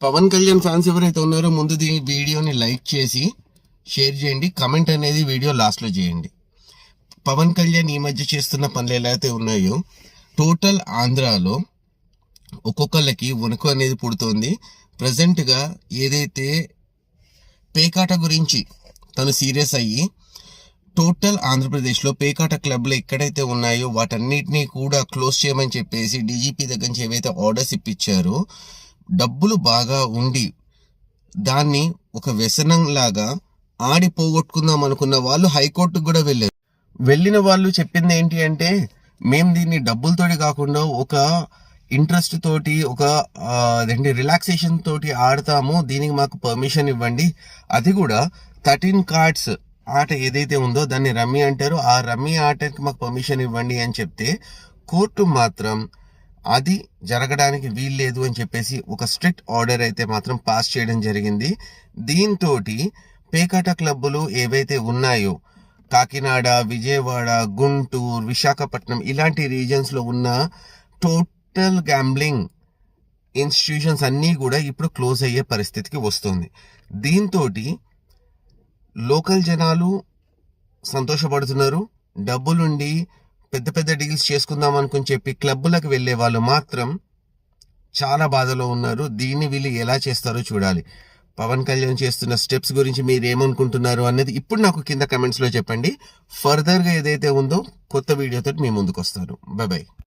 Pawan Kalyan fans ఎవరైతే ఉన్నారో ముందు ఈ వీడియోని లైక్ చేసి షేర్ చేయండి, కమెంట్ అనేది వీడియో లాస్ట్లో చేయండి. పవన్ కళ్యాణ్ ఈ మధ్య చేస్తున్న పనులు ఎలా అయితే ఉన్నాయో టోటల్ ఆంధ్రాలో ఒక్కొక్కళ్ళకి వణుకు అనేది పుడుతోంది. ప్రజెంట్గా ఏదైతే పేకాట గురించి తను సీరియస్ అయ్యి టోటల్ ఆంధ్రప్రదేశ్లో పేకాట క్లబ్లు ఎక్కడైతే ఉన్నాయో వాటన్నిటినీ కూడా క్లోజ్ చేయమని చెప్పేసి డీజీపీ దగ్గర నుంచి ఏవైతే ఆర్డర్స్ ఇప్పించారో, డబ్బులు బాగా ఉండి దాన్ని ఒక వ్యసనంలాగా ఆడి పోగొట్టుకుందాం అనుకున్న వాళ్ళు హైకోర్టుకు కూడా వెళ్ళారు. వెళ్ళిన వాళ్ళు చెప్పింది ఏంటి అంటే, మేము దీన్ని డబ్బులతోటి కాకుండా ఒక ఇంట్రెస్ట్ తోటి, ఒక రిలాక్సేషన్ తోటి ఆడతాము, దీనికి మాకు పర్మిషన్ ఇవ్వండి. అది కూడా 13 కార్డ్స్ ఆట ఏదైతే ఉందో దాన్ని రమ్మీ అంటారు, ఆ రమ్మీ ఆటకి మాకు పర్మిషన్ ఇవ్వండి అని చెప్తే కోర్టు మాత్రం అది జరగడానికి వీల్లేదు అని చెప్పేసి ఒక స్ట్రిక్ట్ ఆర్డర్ అయితే మాత్రం పాస్ చేయడం జరిగింది. దీంతో పేకాట క్లబ్బులు ఏవైతే ఉన్నాయో కాకినాడ, విజయవాడ, గుంటూరు, విశాఖపట్నం ఇలాంటి రీజన్స్లో ఉన్న టోటల్ గ్యాంబ్లింగ్ ఇన్స్టిట్యూషన్స్ అన్నీ కూడా ఇప్పుడు క్లోజ్ అయ్యే పరిస్థితికి వస్తుంది. దీంతో లోకల్ జనాలు సంతోషపడుతున్నారు. డబ్బులుండి పెద్ద పెద్ద డీల్స్ చేసుకుందాం అనుకుని చెప్పి క్లబ్బులకు వెళ్ళే వాళ్ళు మాత్రం చాలా బాధలో ఉన్నారు. దీన్ని వీళ్ళు ఎలా చేస్తారో చూడాలి. పవన్ కళ్యాణ్ చేస్తున్న స్టెప్స్ గురించి మీరు ఏమనుకుంటున్నారు అనేది ఇప్పుడు నాకు కింద కమెంట్స్లో చెప్పండి. ఫర్దర్గా ఏదైతే ఉందో కొత్త వీడియోతో మీ ముందుకు వస్తాను. By by.